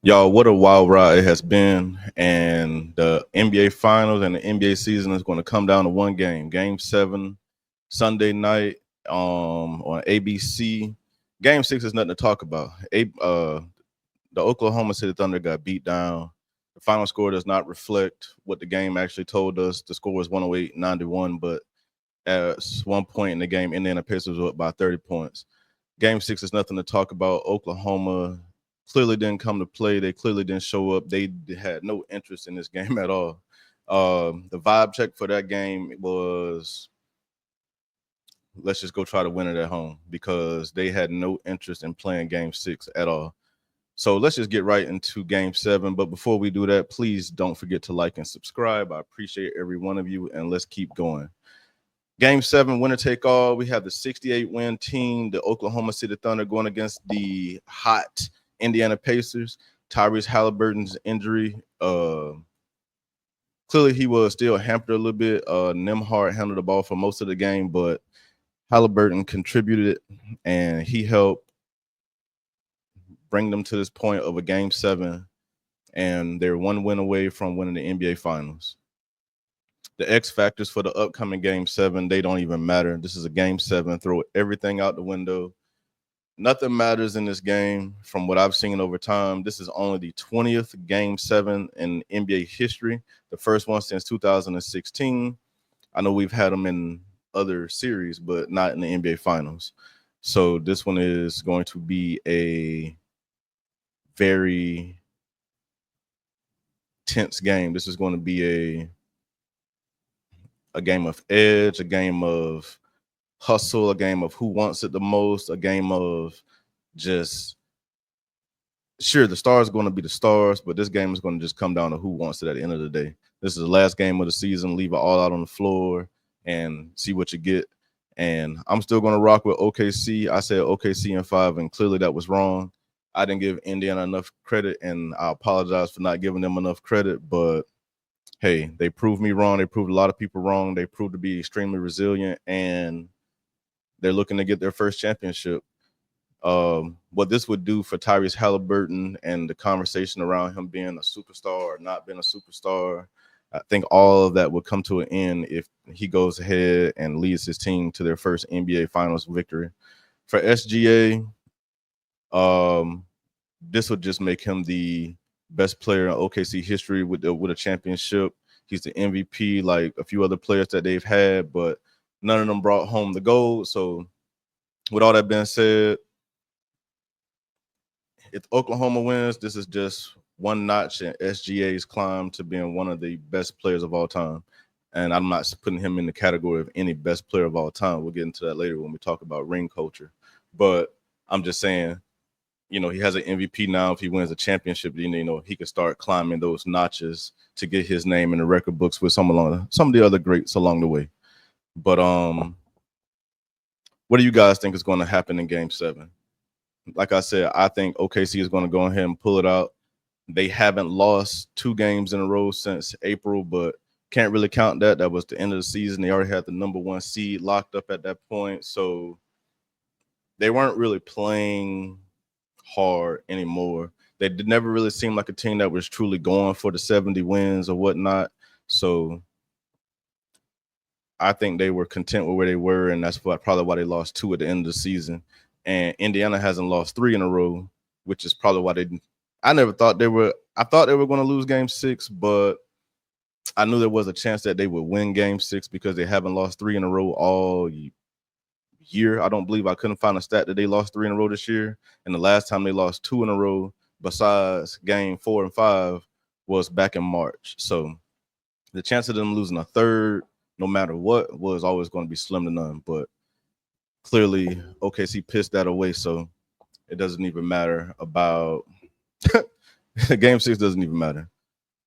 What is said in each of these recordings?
Y'all, what a wild ride it has been. And the NBA Finals and the NBA season is going to come down to one game. Game 7, Sunday night on ABC. Game 6 is nothing to talk about. The Oklahoma City Thunder got beat down. The final score does not reflect what the game actually told us. The score was 108-91, but at one point in the game, Indiana Pacers were up by 30 points. Game 6 is nothing to talk about. Oklahoma clearly didn't come to play. They clearly didn't show up. They had no interest in this game at all. The vibe check for that game was, let's just go try to win it at home, because they had no interest in playing game 6 at all. So let's just get right into game 7. But before we do that, please don't forget to like and subscribe. I appreciate every one of you, and let's keep going. Game 7, winner take all. We have the 68-win team, the Oklahoma City Thunder, going against the hot Indiana Pacers. Tyrese Haliburton's injury. Clearly, he was still hampered a little bit. Nembhard handled the ball for most of the game, but Haliburton contributed, and he helped bring them to this point of a game 7, and they're one win away from winning the NBA Finals. The X factors for the upcoming game 7, they don't even matter. This is a game 7. Throw everything out the window. Nothing matters in this game from what I've seen over time. This is only the 20th game 7 in NBA history, the first one since 2016. I know we've had them in other series, but not in the NBA Finals. So this one is going to be a very tense game. This is going to be a game of edge, a game of hustle, a game of who wants it the most, a game of just, sure, the stars are going to be the stars, but this game is going to just come down to who wants it at the end of the day. This is the last game of the season. Leave it all out on the floor and see what you get. And I'm still going to rock with OKC. I said OKC in 5, and clearly that was wrong. I didn't give Indiana enough credit, and I apologize for not giving them enough credit, but hey, they proved me wrong. They proved a lot of people wrong. They proved to be extremely resilient, and they're looking to get their first championship. What this would do for Tyrese Haliburton and the conversation around him being a superstar or not being a superstar, I think all of that would come to an end if he goes ahead and leads his team to their first NBA Finals victory. For SGA, this would just make him the best player in OKC history with a championship. He's the MVP, like a few other players that they've had, but none of them brought home the gold. So, with all that being said, if Oklahoma wins, this is just one notch in SGA's climb to being one of the best players of all time. And I'm not putting him in the category of any best player of all time. We'll get into that later when we talk about ring culture. But I'm just saying, he has an MVP now. If he wins a championship, he can start climbing those notches to get his name in the record books with some of the other greats along the way. But what do you guys think is going to happen in Game 7? Like I said, I think OKC is going to go ahead and pull it out. They haven't lost 2 games in a row since April, but can't really count that. That was the end of the season. They already had the number 1 seed locked up at that point. So they weren't really playing hard anymore. They never really seemed like a team that was truly going for the 70 wins or whatnot. So I think they were content with where they were, and that's probably why they lost 2 at the end of the season. And Indiana hasn't lost 3 in a row, which is probably why I never thought they were. I thought they were going to lose Game 6, but I knew there was a chance that they would win Game 6 because they haven't lost 3 in a row all year. I couldn't find a stat that they lost 3 in a row this year, and the last time they lost 2 in a row, besides Game 4 and 5, was back in March. So the chance of them losing a third, no matter what, was always going to be slim to none. But clearly, OKC pissed that away, so it doesn't even matter about Game 6. Doesn't even matter.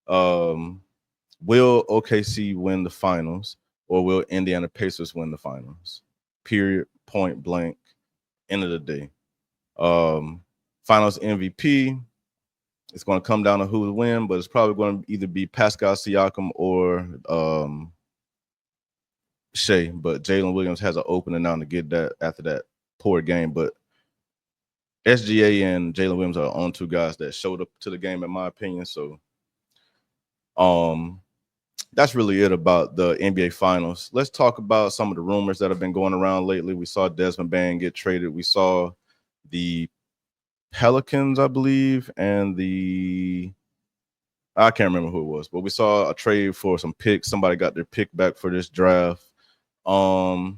Will OKC win the finals, or will Indiana Pacers win the finals? Period. Point blank. End of the day. Finals MVP. It's going to come down to who will win, but it's probably going to either be Pascal Siakam or Shai. But Jaylen Williams has an opening now to get that after that poor game. But SGA and Jalen Williams are the only two guys that showed up to the game, in my opinion. So, that's really it about the NBA Finals. Let's talk about some of the rumors that have been going around lately. We saw Desmond Bain get traded. We saw the Pelicans, I believe, and I can't remember who it was, but we saw a trade for some picks. Somebody got their pick back for this draft. Where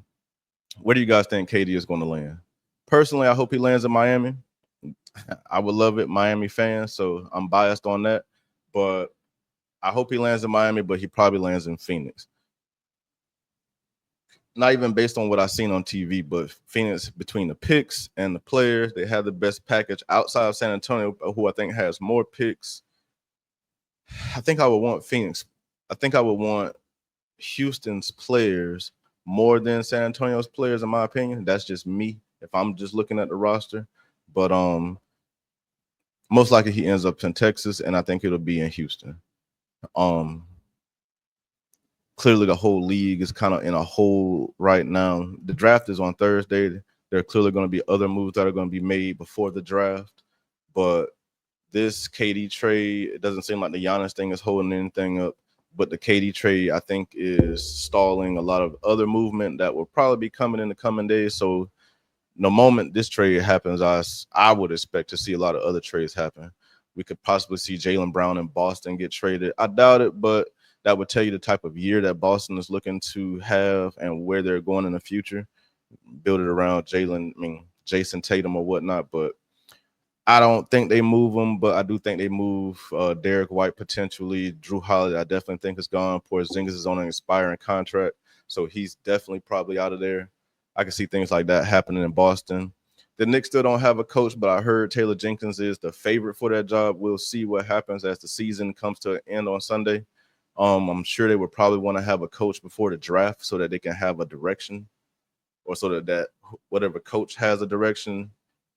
do you guys think KD is going to land? Personally, I hope he lands in Miami. I would love it, Miami fan, so I'm biased on that. But I hope he lands in Miami, but he probably lands in Phoenix. Not even based on what I've seen on TV, but Phoenix, between the picks and the players, they have the best package outside of San Antonio, who I think has more picks. I think I would want Phoenix. I think I would want Houston's players more than San Antonio's players, in my opinion. That's just me if I'm just looking at the roster. But most likely he ends up in Texas, and I think it'll be in Houston. Clearly the whole league is kind of in a hole right now. The draft is on Thursday. There are clearly going to be other moves that are going to be made before the draft, but this KD trade, it doesn't seem like the Giannis thing is holding anything up. But the KD trade, I think, is stalling a lot of other movement that will probably be coming in the coming days. So the moment this trade happens, I would expect to see a lot of other trades happen. We could possibly see Jaylen Brown in Boston get traded. I doubt it, but that would tell you the type of year that Boston is looking to have and where they're going in the future. Build it around Jason Tatum or whatnot. But I don't think they move him, but I do think they move Derek White potentially. Drew Holiday, I definitely think is gone. Porzingis is on an expiring contract, so he's definitely probably out of there. I can see things like that happening in Boston. The Knicks still don't have a coach, but I heard Taylor Jenkins is the favorite for that job. We'll see what happens as the season comes to an end on Sunday. I'm sure they would probably want to have a coach before the draft so that they can have a direction, or so that whatever coach has a direction,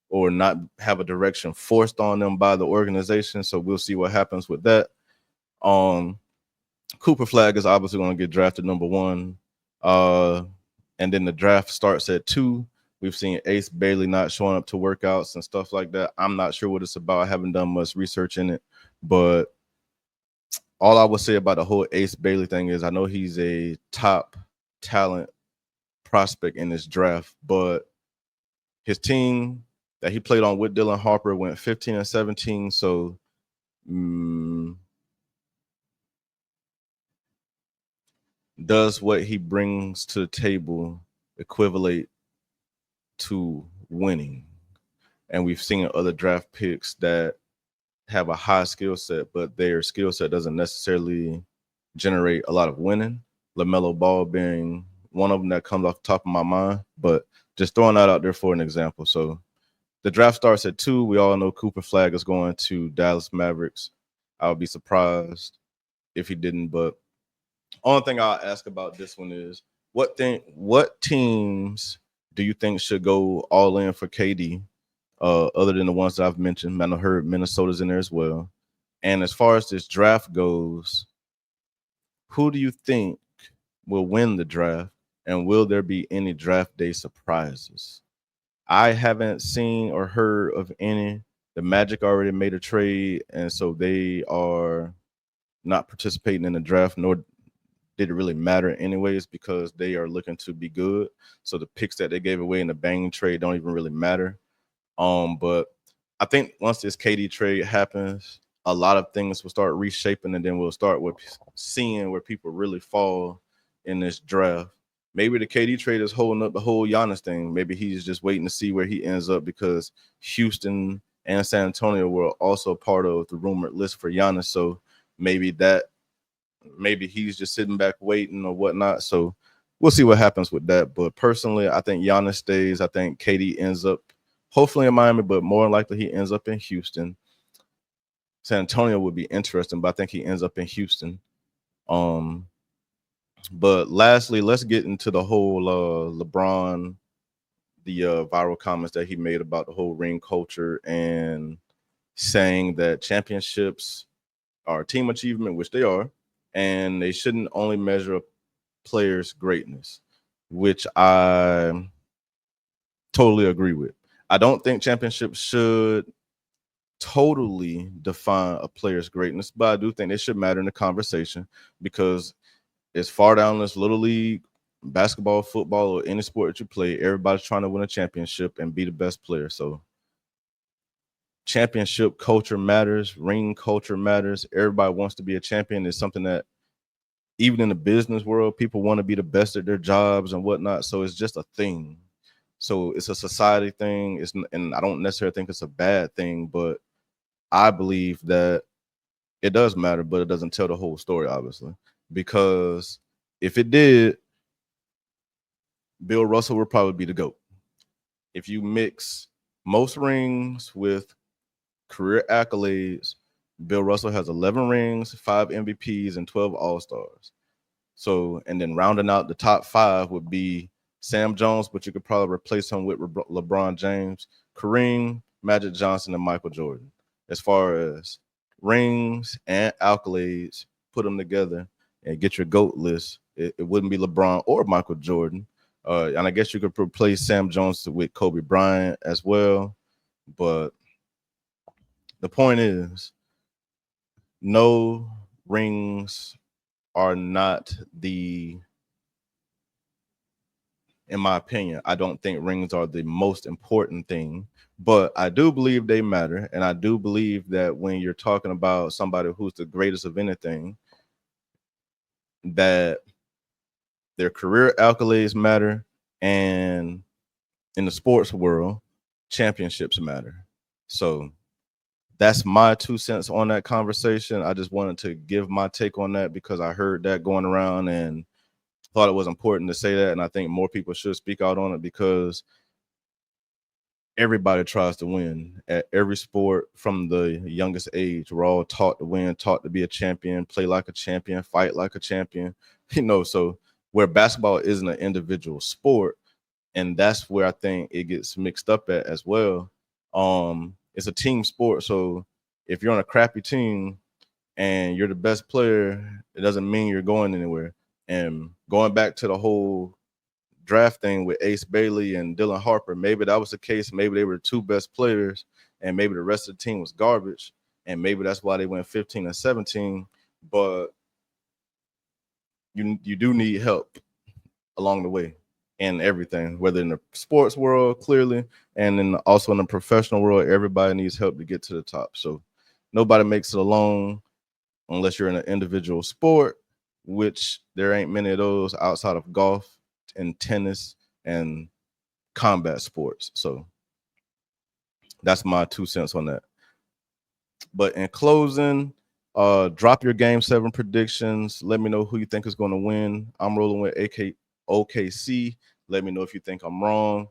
or not have a direction forced on them by the organization. So we'll see what happens with that. Cooper Flag is obviously going to get drafted number 1. And then the draft starts at 2. We've seen Ace Bailey not showing up to workouts and stuff like that. I'm not sure what it's about. I haven't done much research in it. But all I would say about the whole Ace Bailey thing is I know he's a top talent prospect in this draft, but his team that he played on with Dylan Harper went 15-17. So does what he brings to the table equivalent to winning? And we've seen other draft picks that have a high skill set, but their skill set doesn't necessarily generate a lot of winning. LaMelo Ball being one of them that comes off the top of my mind, but just throwing that out there for an example. So the draft starts at 2. We all know Cooper Flag is going to Dallas Mavericks. I would be surprised if he didn't. But only thing I'll ask about this one is what teams do you think should go all in for KD, other than the ones that I've mentioned? I heard Minnesota's in there as well. And as far as this draft goes, who do you think will win the draft, and will there be any draft day surprises? I haven't seen or heard of any. The Magic already made a trade, and so they are not participating in the draft, nor did it really matter anyways because they are looking to be good. So the picks that they gave away in the Bang trade don't even really matter. But I think once this KD trade happens, a lot of things will start reshaping, and then we'll start with seeing where people really fall in this draft. Maybe the KD trade is holding up the whole Giannis thing. Maybe he's just waiting to see where he ends up because Houston and San Antonio were also part of the rumored list for Giannis. So maybe he's just sitting back waiting or whatnot. So we'll see what happens with that. But personally, I think Giannis stays. I think KD ends up hopefully in Miami, but more likely he ends up in Houston. San Antonio would be interesting, but I think he ends up in Houston. But lastly, let's get into the whole LeBron, the viral comments that he made about the whole ring culture and saying that championships are team achievement, which they are, and they shouldn't only measure a players' greatness, which I totally agree with. I don't think championships should totally define a player's greatness, but I do think they should matter in the conversation because it's far down this little league, basketball, football, or any sport that you play. Everybody's trying to win a championship and be the best player. So championship culture matters, ring culture matters. Everybody wants to be a champion. It's something that even in the business world, people want to be the best at their jobs and whatnot. So it's just a thing. So it's a society thing. And I don't necessarily think it's a bad thing, but I believe that it does matter, but it doesn't tell the whole story, obviously. Because if it did, Bill Russell would probably be the GOAT. If you mix most rings with career accolades, Bill Russell has 11 rings, 5 MVPs, and 12 All-Stars. So, and then rounding out the top 5 would be Sam Jones, but you could probably replace him with LeBron James, Kareem, Magic Johnson, and Michael Jordan. As far as rings and accolades, put them together and get your GOAT list. It wouldn't be LeBron or Michael Jordan. And I guess you could replace Sam Jones with Kobe Bryant as well. But the point is, no rings are not in my opinion, I don't think rings are the most important thing, but I do believe they matter. And I do believe that when you're talking about somebody who's the greatest of anything, that their career accolades matter. And in the sports world, championships matter. So that's my 2 cents on that conversation. I just wanted to give my take on that because I heard that going around and thought it was important to say that. And I think more people should speak out on it because everybody tries to win at every sport from the youngest age. We're all taught to win, taught to be a champion, play like a champion, fight like a champion, so where basketball isn't an individual sport, and that's where I think it gets mixed up at as well. It's a team sport. So if you're on a crappy team and you're the best player, it doesn't mean you're going anywhere. And going back to the whole draft thing with Ace Bailey and Dylan Harper, maybe that was the case. Maybe they were the 2 best players, and maybe the rest of the team was garbage, and maybe that's why they went 15 and 17. But you do need help along the way in everything, whether in the sports world, clearly, and then also in the professional world. Everybody needs help to get to the top. So nobody makes it alone unless you're in an individual sport, which there ain't many of those outside of golf and tennis and combat sports. So that's my 2 cents on that. But in closing, drop your game 7 predictions. Let me know who you think is going to win. I'm rolling with OKC. Let me know if you think I'm wrong.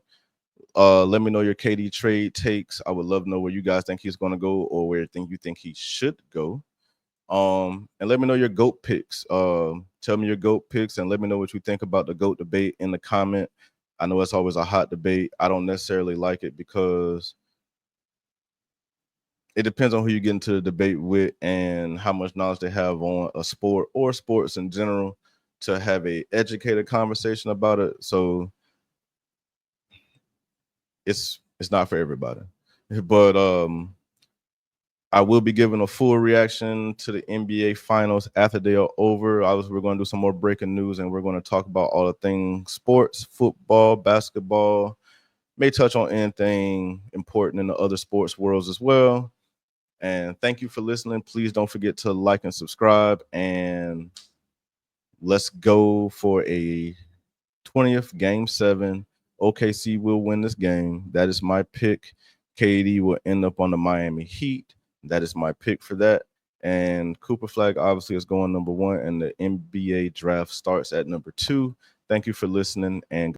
Let me know your KD trade takes. I would love to know where you guys think he's going to go or where you think he should go. And let me know your GOAT picks. Tell me your GOAT picks and let me know what you think about the GOAT debate in the comment. I know it's always a hot debate. I don't necessarily like it because it depends on who you get into the debate with and how much knowledge they have on a sport or sports in general to have a educated conversation about it. So it's not for everybody. But I will be giving a full reaction to the NBA finals after they are over. We're going to do some more breaking news and we're going to talk about all the things sports, football, basketball, may touch on anything important in the other sports worlds as well. And thank you for listening. Please don't forget to like and subscribe. And let's go for a 20th game 7. OKC will win this game. That is my pick. KD will end up on the Miami Heat. That is my pick for that. And Cooper Flag obviously is going number 1, and the NBA draft starts at number 2. Thank you for listening and